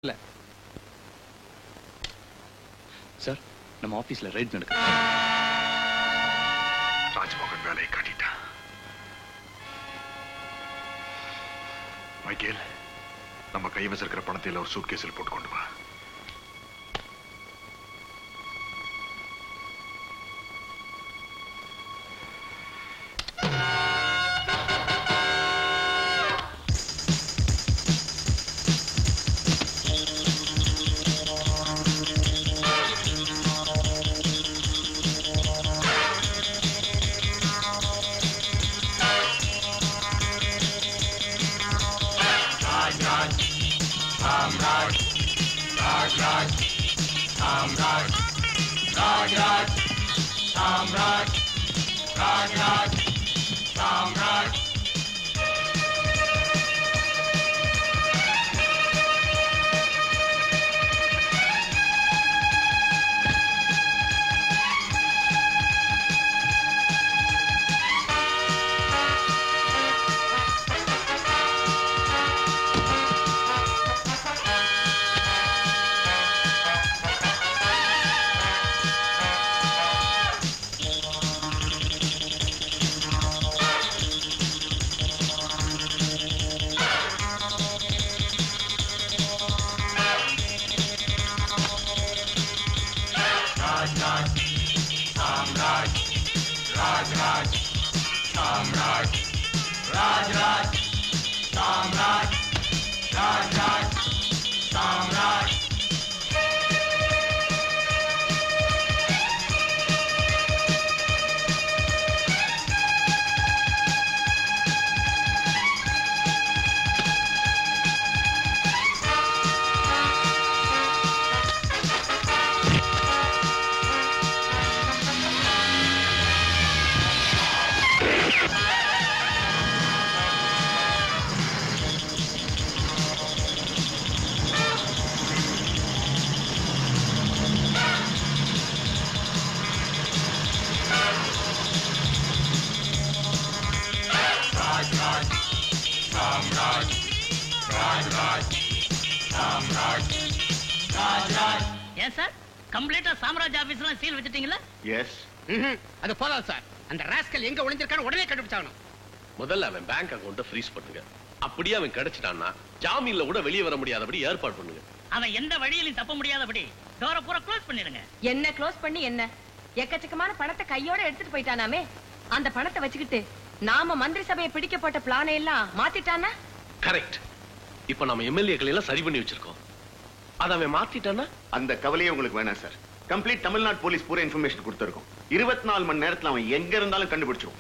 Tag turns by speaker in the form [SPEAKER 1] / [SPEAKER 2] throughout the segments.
[SPEAKER 1] இல்ல சார், நம்ம ஆபீஸ்ல ரைட் நடக்குது.
[SPEAKER 2] ராஜ்மோகன் வேலையை காட்டிட்டான். மைக்கேல், நம்ம கைவசம் இருக்கிற பணத்தை ஒரு சூட்கேஸில் போட்டு கொண்டு வா.
[SPEAKER 3] சாம்ராஜ் ஆபீஸ்ல சீல் வச்சிட்டீங்களா?
[SPEAKER 2] எஸ்.
[SPEAKER 4] அது போதாது சார். அந்த ராஸ்கல் எங்க ஒளிஞ்சிருக்கான்னு உடனே கண்டுபிடிச்சாகணும்.
[SPEAKER 5] முதல்ல அவன் பேங்க் அக்கவுண்ட ஃப்ரீஸ் பண்ணுங்க. அப்படியே அவன் கிடைச்சிட்டான்னா ஜாமீன்ல கூட வெளியே வர முடியாதபடி ஏற்பாடு பண்ணுங்க.
[SPEAKER 3] அவன் எந்த வழியிலும் தப்ப முடியாதபடி டோரை பூரா க்ளோஸ் பண்ணிடுங்க.
[SPEAKER 6] என்ன க்ளோஸ் பண்ணி என்ன? எக்கச்சக்கமான பணத்தை கையோட எடுத்துட்டு போயிட்டானாமே. அந்த பணத்தை வச்சுக்கிட்டு நாம மந்திரி சபையை பிடிக்க போட்ட பிளானை எல்லாம் மாத்திட்டானா?
[SPEAKER 5] கரெக்ட். இப்ப நம்ம எம்எல்ஏக்களை எல்லாம் சரி பண்ணி வச்சிருக்கோம். அத அவன் மாத்திட்டானா?
[SPEAKER 7] அந்த கவலையே உங்களுக்கு வேணாம் சார். கம்ப்ளீட் தமிழ்நாடு போலீஸ் பூரா இன்ஃபர்மேஷன் கொடுத்திருக்கோம். 24 மணி நேரத்துல அவன் எங்க இருந்தாலும் கண்டுபிடிச்சிரும்.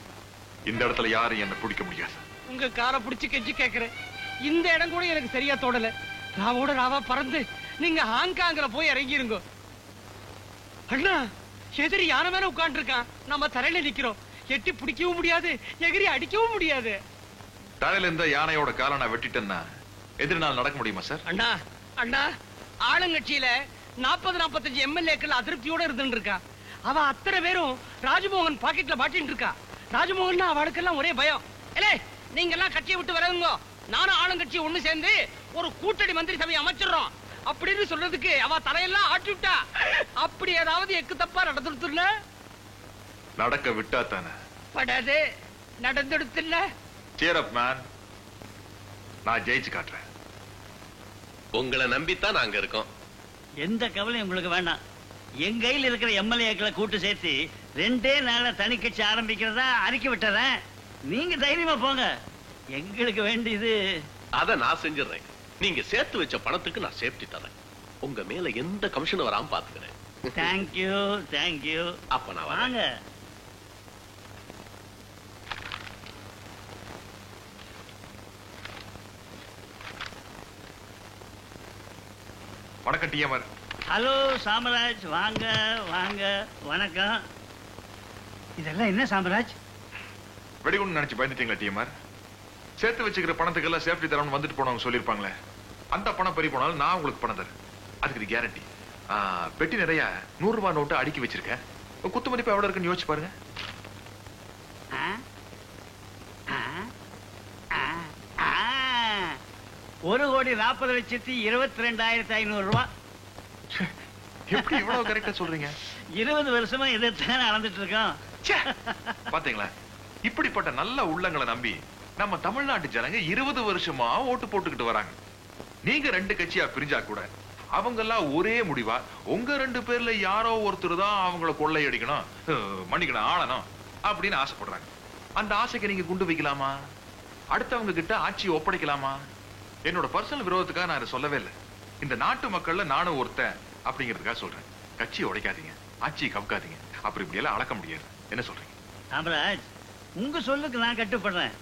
[SPEAKER 2] இந்த இடத்துல யாரும் என்ன பிடிக்க முடியாது.
[SPEAKER 4] உங்க காரை பிடிச்சு கெஞ்சி கேக்குறேன். இந்த இடம் கூட எனக்கு சரியா தோடல. ராவோட ராவா பறந்து நீங்க ஹாங்காங்ல போய் இறங்கிருங்க. அண்ணா, எதிரி யானை மேல உட்கார்ந்து இருக்கான். நம்ம தரையில நிக்கிறோம். எட்டி பிடிக்கவும் முடியாது, எகிரி அடிக்கவும் முடியாது.
[SPEAKER 2] தரையில இருந்த யானையோட காலை நான் வெட்டிட்டேன்னா எதிர்நாள் நடக்க முடியுமா சார்?
[SPEAKER 4] அண்ணா அண்ணா, ஆளுங்கட்சியில 40-45 எம்எல்ஏக்கள் அதிருப்தியோட இருந்துட்டு இருக்கா. அவ அத்தனை பேரும் ராஜ்மோகன் பாக்கெட்ல மாட்டிட்டு இருக்கா. ராஜ்மோகன் அவளுக்கெல்லாம் ஒரே பயம். ஏலே, நீங்க எல்லாம் கட்சியை விட்டு வரவங்க, நானும் ஆளுங்கட்சி ஒண்ணு சேர்ந்து ஒரு கூட்டணி மந்திரி சபையை அமைச்சிடுறோம் அப்படின்னு சொல்றதுக்கு அவ தலையெல்லாம் ஆட்டி விட்டா. அப்படி ஏதாவது எக்கு தப்பா நடந்துடுத்துல?
[SPEAKER 2] நடக்க விட்டா தானே.
[SPEAKER 4] படாது, நடந்துடுத்துல.
[SPEAKER 2] Cheer up, man. நான் ஜெயிச்சு காட்டுறேன்.
[SPEAKER 5] உங்களை நம்பித்தான் நாங்க இருக்கோம்.
[SPEAKER 3] எந்த கவலையும் உங்களுக்கு வேண்டாம். என் கையில் இருக்கிற எம்எல்ஏக்களை கூட்டு சேர்த்து 2 நாள்ல தனி கட்சி ஆரம்பிக்கிறதா அறிக்கை விட்டுறேன். நீங்க தைரியமா போங்க. எங்களுக்கு வேண்டியது
[SPEAKER 5] அத நான் செஞ்சிடறேன். நீங்க சேர்த்து வச்ச பணத்துக்கு நான் சேஃப்டி தரேன். உங்க மேல எந்த கமிஷன் வராம பாத்துக்கிறேன்.
[SPEAKER 3] Thank you thank you.
[SPEAKER 5] அப்ப நான்
[SPEAKER 3] வாங்க.
[SPEAKER 2] வணக்கம் டிஎம்ஆர்.
[SPEAKER 3] ஹலோ சாம்ராஜ், வாங்க வாங்க. வணக்கம். இதெல்லாம் என்ன சாம்ராஜ்?
[SPEAKER 2] வெடிகுண்டு நினைச்சு பயந்துட்டீங்களா டிஎம்ஆர்? சேர்த்து வச்சுக்கிற பணத்துக்கு எல்லாம் சேஃப்டி தரணும் வந்துட்டு போனவங்க சொல்லிருப்பாங்களே. அந்த பணம் பறி போனாலும் நான் உங்களுக்கு பணம் தரேன். அதுக்கு இது கேரண்டி. பெட்டி நிறைய 100 ரூபாய் நோட்டு அடுக்கி வச்சிருக்கேன். குத்து மதிப்பு எவ்வளவு இருக்குன்னு யோசிச்சு பாருங்க.
[SPEAKER 3] 1,40,22,500 ரூபாய்.
[SPEAKER 2] எப்படி இவ்வளவு கரெக்டா சொல்றீங்க?
[SPEAKER 3] 20 வருஷமா இதைத்தான் அளந்துட்டு இருக்கோம்.
[SPEAKER 2] பாத்தீங்களா, இப்படிப்பட்ட நல்ல உள்ளங்களை நம்பி நம்ம தமிழ்நாட்டு ஜனங்க 20 வருஷமா ஓட்டு போட்டுக்கிட்டு வராங்க. நீங்க 2 கட்சியா பிரிஞ்சா கூட அவங்க எல்லாம் ஒரே முடிவா உங்க 2 பேர்ல யாரோ ஒருத்தர் தான் அவங்கள கொள்ளையடிக்கணும், மன்னிக்கணும், ஆளணும் அப்படின்னு ஆசைப்படுறாங்க. அந்த ஆசைக்கு நீங்க குண்டு வைக்கலாமா? அடுத்தவங்க கிட்ட ஆட்சி ஒப்படைக்கலாமா? என்னோட பர்சனல் விரோதத்துக்காக நான் இதை சொல்லவே இல்லை. இந்த நாட்டு மக்கள்ல நானும் ஒருத்தன் அப்படிங்கிறதுக்காக சொல்றேன். கட்சியை உடைக்காதீங்க, ஆட்சியை கவுக்காதீங்க, அப்படி இப்படி எல்லாம் அளக்க முடியாது. என்ன சொல்றீங்க?
[SPEAKER 3] காமராஜ், உங்க சொல்லுக்கு நான் கட்டுப்படுறேன்.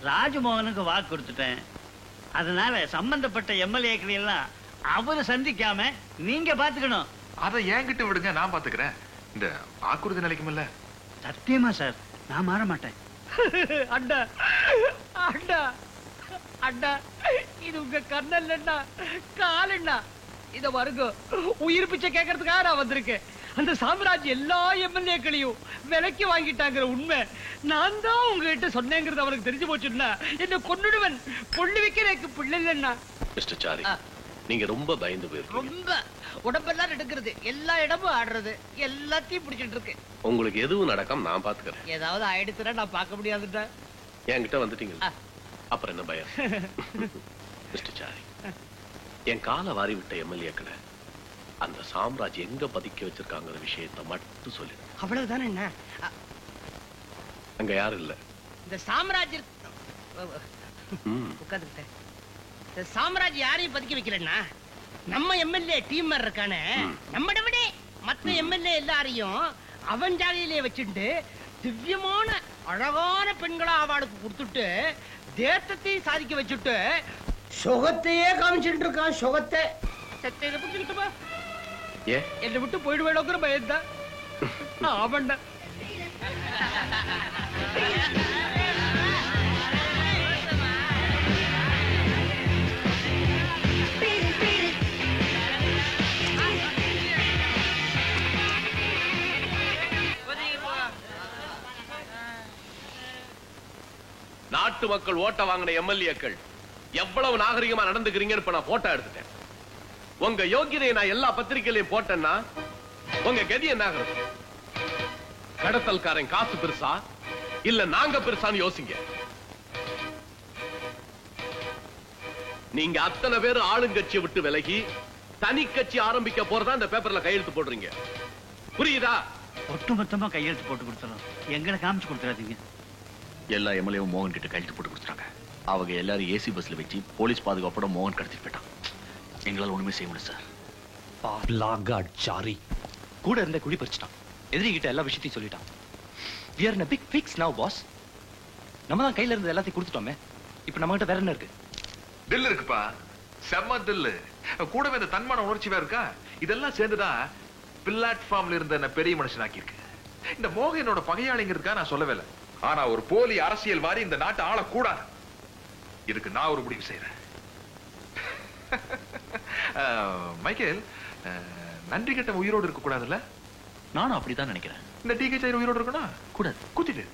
[SPEAKER 3] ராஜமோகனுக்கு வாக்கு கொடுத்துட்டேன். அதனால சம்பந்தப்பட்ட எம்எல்ஏக்கள் எல்லாம் அவரு சந்திக்காம நீங்க பாத்துக்கணும்.
[SPEAKER 2] அதை என்கிட்ட விடுங்க, நான் பாத்துக்கிறேன். இந்த வாக்குறுதி நிலைக்குமில்ல?
[SPEAKER 3] சத்தியமா சார், நான் மாற மாட்டேன்.
[SPEAKER 4] அண்ணா அண்ணா அண்ணா, இது உங்க கண்ணல்லண்ணா, காலண்ணா. இத வருங்க, உயிர் பிச்சை கேட்கறதுக்காக நான் வந்திருக்கேன். அந்த சாம்ராஜ் எல்லா எம்எல்ஏக்களையும் விலைக்கு வாங்கிட்டாங்கிற உண்மை நான் தான் உங்ககிட்ட சொன்னேங்கிறது அவருக்கு தெரிஞ்சு போச்சுன்னா என்ன கொன்னுடுவன். கொள்ளு வைக்க எனக்கு பிள்ளை இல்லைன்னா.
[SPEAKER 5] மிஸ்டர் சாரி, நீங்க ரொம்ப பயந்து போயிருக்கீங்க.
[SPEAKER 4] ரொம்ப உடம்பெல்லாம் எடுக்கிறது, எல்லா இடமும் ஆடுறது, எல்லாத்தையும் பிடிச்சிட்டு இருக்கு.
[SPEAKER 5] உங்களுக்கு எதுவும் நடக்காம நான் பாத்துக்கிறேன்.
[SPEAKER 4] ஏதாவது ஆயிடுச்சுன்னா நான் பார்க்க முடியாதுட்டா.
[SPEAKER 5] என்கிட்ட வந்துட்டீங்க, அப்புறம் என்ன பயம்? மிஸ்டர் சாரி, என் காலை வாரி விட்ட எம்எல்ஏக்களை அந்த சாம்ராஜ் எங்க பதுக்கி வச்சிருக்காங்கிற விஷயத்தை மட்டும் சொல்லிடு.
[SPEAKER 4] அவ்வளவுதானே என்ன?
[SPEAKER 5] அங்க யாரும் இல்ல.
[SPEAKER 4] இந்த சாம்ராஜ் உட்காந்துக்கிட்டேன். இந்த சாம்ராஜ் யாரையும் பதுக்கி வைக்கலன்னா நம்ம எம்எல்ஏ டீம் இருக்கானே, நம்மட விட மத்த எம்எல்ஏ எல்லாரையும் அவன் ஜாலியிலே வச்சுட்டு திவ்யமான அழகான பெண்களா அவளுக்கு கொடுத்துட்டு தேசத்தையும் சாதிக்க வச்சுட்டு சுகத்தையே காமிச்சுட்டு இருக்கான். சுகத்தை சத்தையில பிடிச்சுக்கிட்டுமா என்னை விட்டு போயிடுவேடோங்கிற பயந்தான். ஆவண்டா
[SPEAKER 5] நாட்டு மக்கள் ஓட்ட வாங்கின எம்எல்ஏக்கள் எவ்வளவு நாகரிகமா நடந்துக்கிறீங்கன்னு இப்ப நான் போட்டோ எடுத்துட்டேன். உங்க யோகியதை நான் எல்லா பத்திரிகையிலையும் போட்டேன்னா உங்க கதி என்ன ஆகுறது? கடத்தல்காரன் காசு பெருசா இல்ல நாங்க பெருசான்னு யோசிங்க. நீங்க அத்தனை பேர் ஆளுங்கட்சியை விட்டு விலகி தனி கட்சி ஆரம்பிக்க போறதா இந்த பேப்பர்ல கையெழுத்து போடுறீங்க, புரியுதா?
[SPEAKER 3] ஒட்டுமொத்தமா கையெழுத்து போட்டு கொடுத்துறோம், எங்களை காமிச்சு கொடுத்துறாதீங்க.
[SPEAKER 1] எல்லா எம்எல்ஏவும் மோகன் கிட்ட கையெழுத்து போட்டு கொடுத்துறாங்க. அவங்க எல்லாரும் ஏசி பஸ்ல வச்சு போலீஸ் பாதுகாப்போட மோகன் கடத்திட்டு போயிட்டான். எங்களால் ஒண்ணுமே செய்ய முடியும் சார்.
[SPEAKER 8] சாரி, கூட இருந்த குடி பறிச்சிட்டான். எதிரி கிட்ட எல்லா விஷயத்தையும் சொல்லிட்டான். We are in a big fix now, boss. நம்ம தான் கையில இருந்து எல்லாத்தையும் கொடுத்துட்டோமே. இப்போ நம்ம கிட்ட வேற என்ன இருக்கு?
[SPEAKER 2] தில் இருக்குப்பா, செம்ம தில்லு. கூடவே இந்த தன்மான உணர்ச்சி வேற இருக்கா. இதெல்லாம் சேர்ந்துதான் பிளாட்ஃபார்ம்ல இருந்த என்ன பெரிய மனுஷனாக்கி இருக்கு. இந்த மோகனோட பகையாளிங்கிறதுக்கா நான் சொல்லவே இல்லை. ஆனா ஒரு போலி அரசியல் வாரி இந்த நாட்டை ஆளக்கூடாது. இதுக்கு நான் ஒரு முடிவு செய்யறேன். மைக்கேல், நன்றி கட்ட உயிரோடு இருக்க கூடாதுல்ல?
[SPEAKER 1] நானும் அப்படிதான் நினைக்கிறேன்.
[SPEAKER 2] இந்த டிகே உயிரோடு இருக்கணும்.
[SPEAKER 1] கூடாது.
[SPEAKER 2] குத்திட்டு